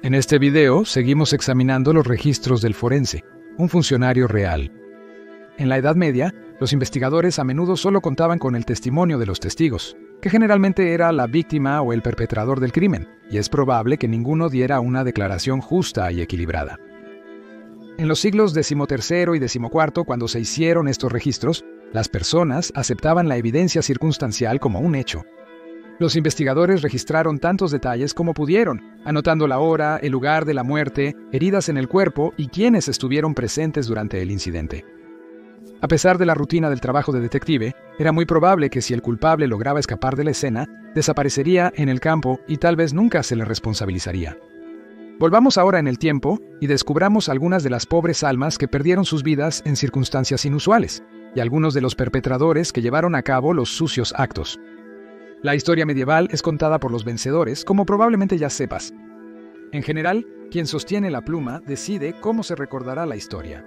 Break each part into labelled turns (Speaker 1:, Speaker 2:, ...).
Speaker 1: En este video seguimos examinando los registros del forense, un funcionario real. En la Edad Media, los investigadores a menudo solo contaban con el testimonio de los testigos, que generalmente era la víctima o el perpetrador del crimen, y es probable que ninguno diera una declaración justa y equilibrada. En los siglos XIII y XIV, cuando se hicieron estos registros, las personas aceptaban la evidencia circunstancial como un hecho. Los investigadores registraron tantos detalles como pudieron, anotando la hora, el lugar de la muerte, heridas en el cuerpo y quienes estuvieron presentes durante el incidente. A pesar de la rutina del trabajo de detective, era muy probable que si el culpable lograba escapar de la escena, desaparecería en el campo y tal vez nunca se le responsabilizaría. Volvamos ahora en el tiempo y descubramos algunas de las pobres almas que perdieron sus vidas en circunstancias inusuales, y algunos de los perpetradores que llevaron a cabo los sucios actos. La historia medieval es contada por los vencedores, como probablemente ya sepas. En general, quien sostiene la pluma decide cómo se recordará la historia.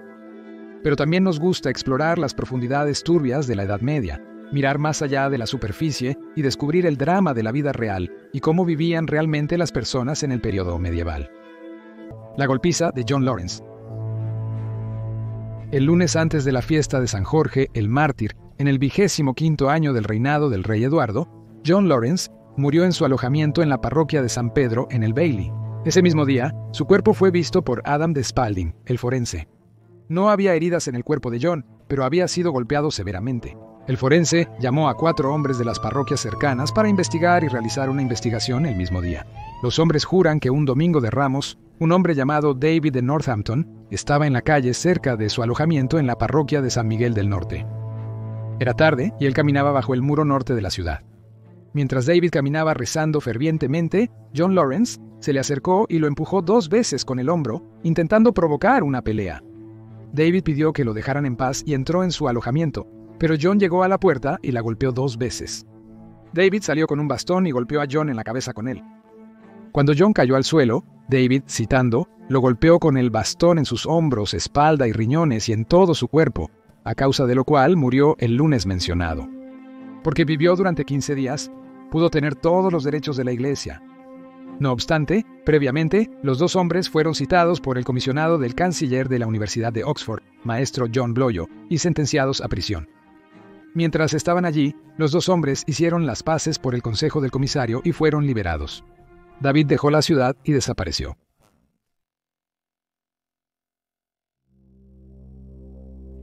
Speaker 1: Pero también nos gusta explorar las profundidades turbias de la Edad Media, mirar más allá de la superficie y descubrir el drama de la vida real y cómo vivían realmente las personas en el periodo medieval. La golpiza de John Lawrence. El lunes antes de la fiesta de San Jorge, el mártir, en el 25º año del reinado del rey Eduardo, John Lawrence murió en su alojamiento en la parroquia de San Pedro en el Bailey. Ese mismo día, su cuerpo fue visto por Adam de Spalding, el forense. No había heridas en el cuerpo de John, pero había sido golpeado severamente. El forense llamó a 4 hombres de las parroquias cercanas para investigar y realizar una investigación el mismo día. Los hombres juran que un domingo de Ramos, un hombre llamado David de Northampton estaba en la calle cerca de su alojamiento en la parroquia de San Miguel del Norte. Era tarde y él caminaba bajo el muro norte de la ciudad. Mientras David caminaba rezando fervientemente, John Lawrence se le acercó y lo empujó 2 veces con el hombro, intentando provocar una pelea. David pidió que lo dejaran en paz y entró en su alojamiento, pero John llegó a la puerta y la golpeó 2 veces. David salió con un bastón y golpeó a John en la cabeza con él. Cuando John cayó al suelo, David, citando, lo golpeó con el bastón en sus hombros, espalda y riñones y en todo su cuerpo, a causa de lo cual murió el lunes mencionado. Porque vivió durante 15 días, pudo tener todos los derechos de la iglesia. No obstante, previamente, los 2 hombres fueron citados por el comisionado del canciller de la Universidad de Oxford, maestro John Bloyo, y sentenciados a prisión. Mientras estaban allí, los 2 hombres hicieron las paces por el consejo del comisario y fueron liberados. David dejó la ciudad y desapareció.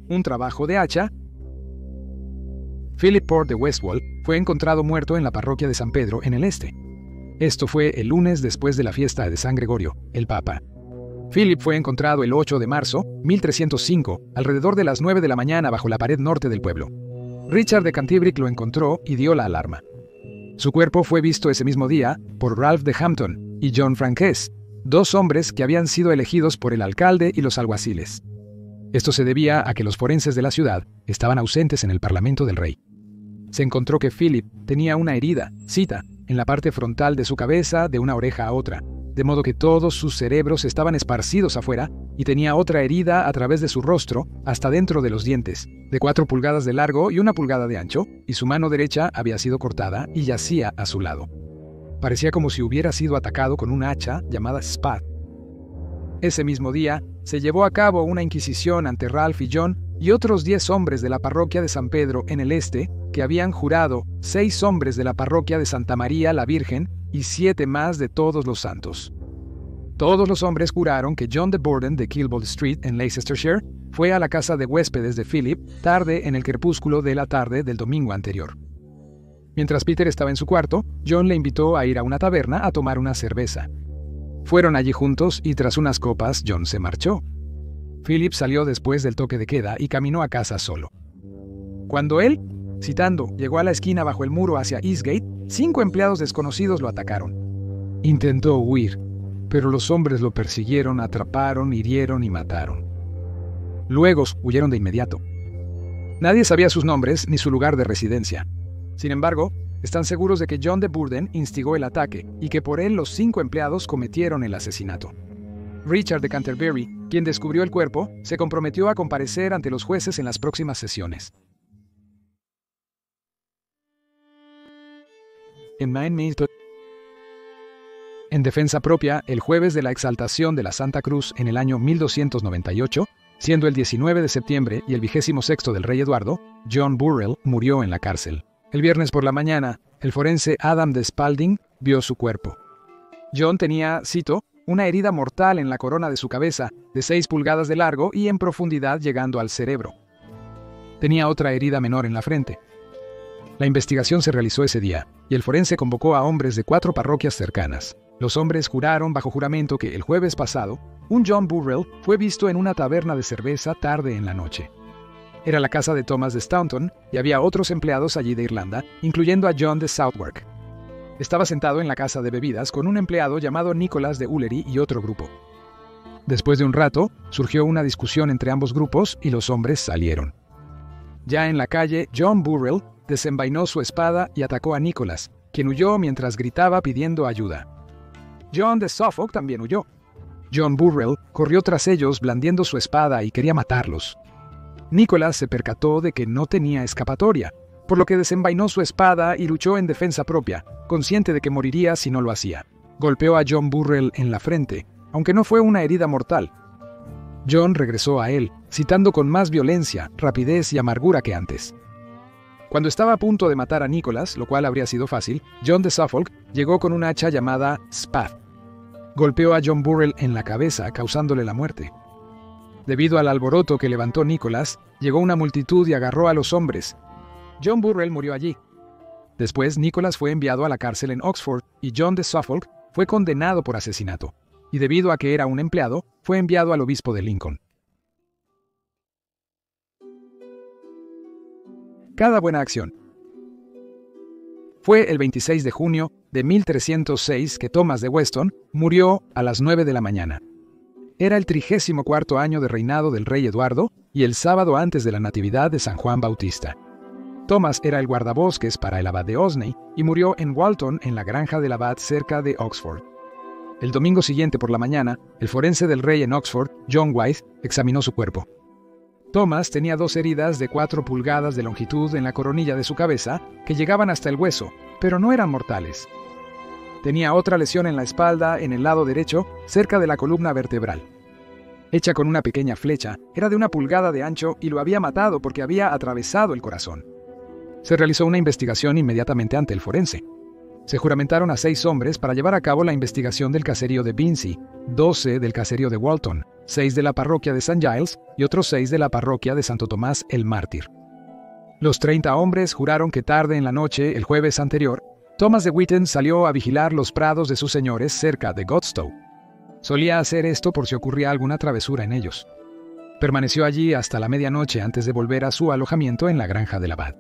Speaker 1: Un trabajo de hacha. Philip Port de Westwall fue encontrado muerto en la parroquia de San Pedro en el este. Esto fue el lunes después de la fiesta de San Gregorio, el Papa. Philip fue encontrado el 8 de marzo, 1305, alrededor de las 9 de la mañana bajo la pared norte del pueblo. Richard de Canterbury lo encontró y dio la alarma. Su cuerpo fue visto ese mismo día por Ralph de Hampton y John Frances, 2 hombres que habían sido elegidos por el alcalde y los alguaciles. Esto se debía a que los forenses de la ciudad estaban ausentes en el parlamento del rey. Se encontró que Philip tenía una herida, cita, en la parte frontal de su cabeza de una oreja a otra, de modo que todos sus cerebros estaban esparcidos afuera y tenía otra herida a través de su rostro hasta dentro de los dientes, de 4 pulgadas de largo y 1 pulgada de ancho, y su mano derecha había sido cortada y yacía a su lado. Parecía como si hubiera sido atacado con una hacha llamada spad. Ese mismo día, se llevó a cabo una inquisición ante Ralph y John y otros 10 hombres de la parroquia de San Pedro en el este que habían jurado 6 hombres de la parroquia de Santa María la Virgen y 7 más de todos los santos. Todos los hombres juraron que John de Borden de Kilbold Street en Leicestershire fue a la casa de huéspedes de Philip tarde en el crepúsculo de la tarde del domingo anterior. Mientras Peter estaba en su cuarto, John le invitó a ir a una taberna a tomar una cerveza. Fueron allí juntos y tras unas copas John se marchó. Philip salió después del toque de queda y caminó a casa solo. Cuando él, citando, llegó a la esquina bajo el muro hacia Eastgate, 5 empleados desconocidos lo atacaron. Intentó huir, pero los hombres lo persiguieron, atraparon, hirieron y mataron. Luego huyeron de inmediato. Nadie sabía sus nombres ni su lugar de residencia. Sin embargo, están seguros de que John de Borden instigó el ataque y que por él los 5 empleados cometieron el asesinato. Richard de Canterbury, quien descubrió el cuerpo, se comprometió a comparecer ante los jueces en las próximas sesiones. En defensa propia, el jueves de la exaltación de la Santa Cruz en el año 1298, siendo el 19 de septiembre y el 26º del rey Eduardo, John Burrell murió en la cárcel. El viernes por la mañana, el forense Adam de Spalding vio su cuerpo. John tenía, cito, una herida mortal en la corona de su cabeza, de 6 pulgadas de largo y en profundidad llegando al cerebro. Tenía otra herida menor en la frente. La investigación se realizó ese día, y el forense convocó a hombres de 4 parroquias cercanas. Los hombres juraron bajo juramento que el jueves pasado, un John Burrell fue visto en una taberna de cerveza tarde en la noche. Era la casa de Thomas de Staunton y había otros empleados allí de Irlanda, incluyendo a John de Southwark. Estaba sentado en la casa de bebidas con un empleado llamado Nicholas de Ullery y otro grupo. Después de un rato, surgió una discusión entre ambos grupos y los hombres salieron. Ya en la calle, John Burrell desenvainó su espada y atacó a Nicholas, quien huyó mientras gritaba pidiendo ayuda. John de Suffolk también huyó. John Burrell corrió tras ellos blandiendo su espada y quería matarlos. Nicholas se percató de que no tenía escapatoria, por lo que desenvainó su espada y luchó en defensa propia, consciente de que moriría si no lo hacía. Golpeó a John Burrell en la frente, aunque no fue una herida mortal. John regresó a él, citando con más violencia, rapidez y amargura que antes. Cuando estaba a punto de matar a Nicholas, lo cual habría sido fácil, John de Suffolk llegó con un hacha llamada Spad. Golpeó a John Burrell en la cabeza, causándole la muerte. Debido al alboroto que levantó Nicholas, llegó una multitud y agarró a los hombres. John Burrell murió allí. Después, Nicholas fue enviado a la cárcel en Oxford y John de Suffolk fue condenado por asesinato. Y debido a que era un empleado, fue enviado al obispo de Lincoln. Cada buena acción. Fue el 26 de junio de 1306 que Thomas de Weston murió a las 9 de la mañana. Era el 34º año de reinado del rey Eduardo y el sábado antes de la Natividad de San Juan Bautista. Thomas era el guardabosques para el abad de Osney y murió en Walton, en la granja del abad cerca de Oxford. El domingo siguiente por la mañana, el forense del rey en Oxford, John White, examinó su cuerpo. Thomas tenía 2 heridas de 4 pulgadas de longitud en la coronilla de su cabeza que llegaban hasta el hueso, pero no eran mortales. Tenía otra lesión en la espalda, en el lado derecho, cerca de la columna vertebral. Hecha con una pequeña flecha, era de 1 pulgada de ancho y lo había matado porque había atravesado el corazón. Se realizó una investigación inmediatamente ante el forense. Se juramentaron a 6 hombres para llevar a cabo la investigación del caserío de Vincy, 12 del caserío de Walton, 6 de la parroquia de St. Giles y otros 6 de la parroquia de Santo Tomás el Mártir. Los 30 hombres juraron que tarde en la noche, el jueves anterior, Thomas de Witten salió a vigilar los prados de sus señores cerca de Godstow. Solía hacer esto por si ocurría alguna travesura en ellos. Permaneció allí hasta la medianoche antes de volver a su alojamiento en la granja del abad.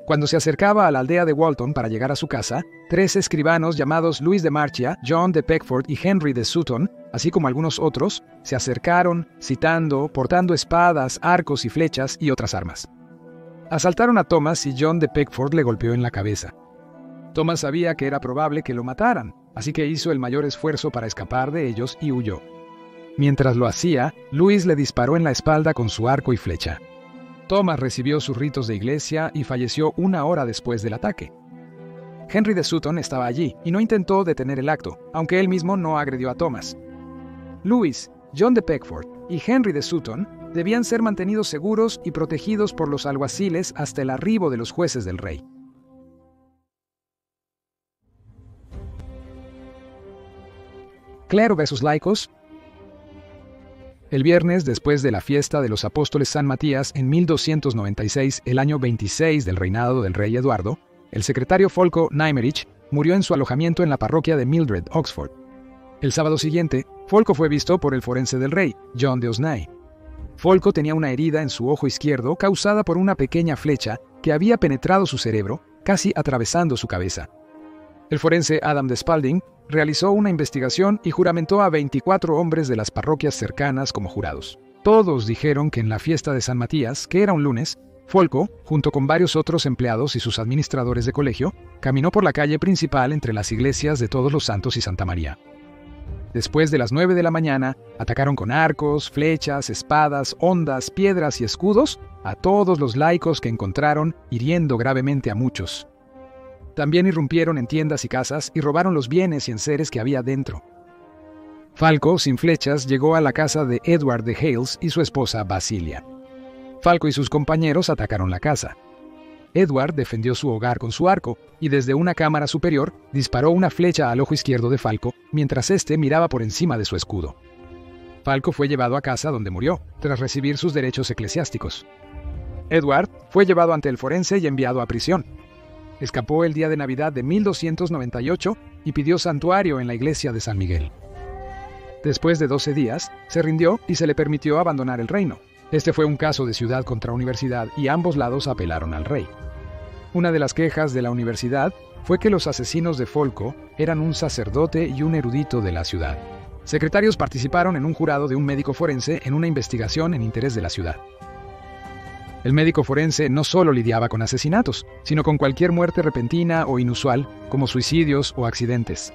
Speaker 1: Cuando se acercaba a la aldea de Walton para llegar a su casa, 3 escribanos llamados Louis de Marchia, John de Peckford y Henry de Sutton, así como algunos otros, se acercaron, citando, portando espadas, arcos y flechas y otras armas. Asaltaron a Thomas y John de Peckford le golpeó en la cabeza. Thomas sabía que era probable que lo mataran, así que hizo el mayor esfuerzo para escapar de ellos y huyó. Mientras lo hacía, Louis le disparó en la espalda con su arco y flecha. Thomas recibió sus ritos de iglesia y falleció 1 hora después del ataque. Henry de Sutton estaba allí y no intentó detener el acto, aunque él mismo no agredió a Thomas. Louis, John de Peckford y Henry de Sutton debían ser mantenidos seguros y protegidos por los alguaciles hasta el arribo de los jueces del rey. Clero versus laicos. El viernes, después de la fiesta de los apóstoles San Matías en 1296, el año 26 del reinado del rey Eduardo, el secretario Folco Naimerich murió en su alojamiento en la parroquia de Mildred, Oxford. El sábado siguiente, Folco fue visto por el forense del rey, John de Osney. Folco tenía una herida en su ojo izquierdo causada por una pequeña flecha que había penetrado su cerebro, casi atravesando su cabeza. El forense Adam de Spalding realizó una investigación y juramentó a 24 hombres de las parroquias cercanas como jurados. Todos dijeron que en la fiesta de San Matías, que era un lunes, Folco, junto con varios otros empleados y sus administradores de colegio, caminó por la calle principal entre las iglesias de Todos los Santos y Santa María. Después de las 9 de la mañana, atacaron con arcos, flechas, espadas, hondas, piedras y escudos a todos los laicos que encontraron, hiriendo gravemente a muchos. También irrumpieron en tiendas y casas y robaron los bienes y enseres que había dentro. Falco, sin flechas, llegó a la casa de Edward de Hales y su esposa Basilia. Falco y sus compañeros atacaron la casa. Edward defendió su hogar con su arco y desde una cámara superior disparó una flecha al ojo izquierdo de Falco mientras éste miraba por encima de su escudo. Falco fue llevado a casa donde murió, tras recibir sus derechos eclesiásticos. Edward fue llevado ante el forense y enviado a prisión. Escapó el día de Navidad de 1298 y pidió santuario en la iglesia de San Miguel. Después de 12 días, se rindió y se le permitió abandonar el reino. Este fue un caso de ciudad contra universidad y ambos lados apelaron al rey. Una de las quejas de la universidad fue que los asesinos de Folco eran un sacerdote y un erudito de la ciudad. Secretarios participaron en un jurado de un médico forense en una investigación en interés de la ciudad. El médico forense no solo lidiaba con asesinatos, sino con cualquier muerte repentina o inusual, como suicidios o accidentes.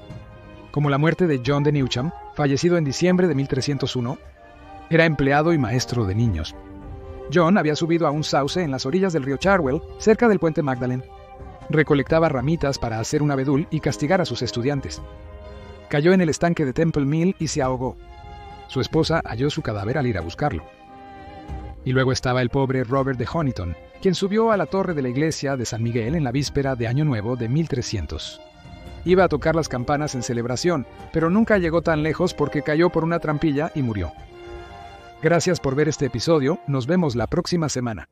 Speaker 1: Como la muerte de John de Newcham, fallecido en diciembre de 1301, era empleado y maestro de niños. John había subido a un sauce en las orillas del río Cherwell, cerca del puente Magdalen. Recolectaba ramitas para hacer un abedul y castigar a sus estudiantes. Cayó en el estanque de Temple Mill y se ahogó. Su esposa halló su cadáver al ir a buscarlo. Y luego estaba el pobre Robert de Honiton, quien subió a la torre de la iglesia de San Miguel en la víspera de Año Nuevo de 1300. Iba a tocar las campanas en celebración, pero nunca llegó tan lejos porque cayó por una trampilla y murió. Gracias por ver este episodio, nos vemos la próxima semana.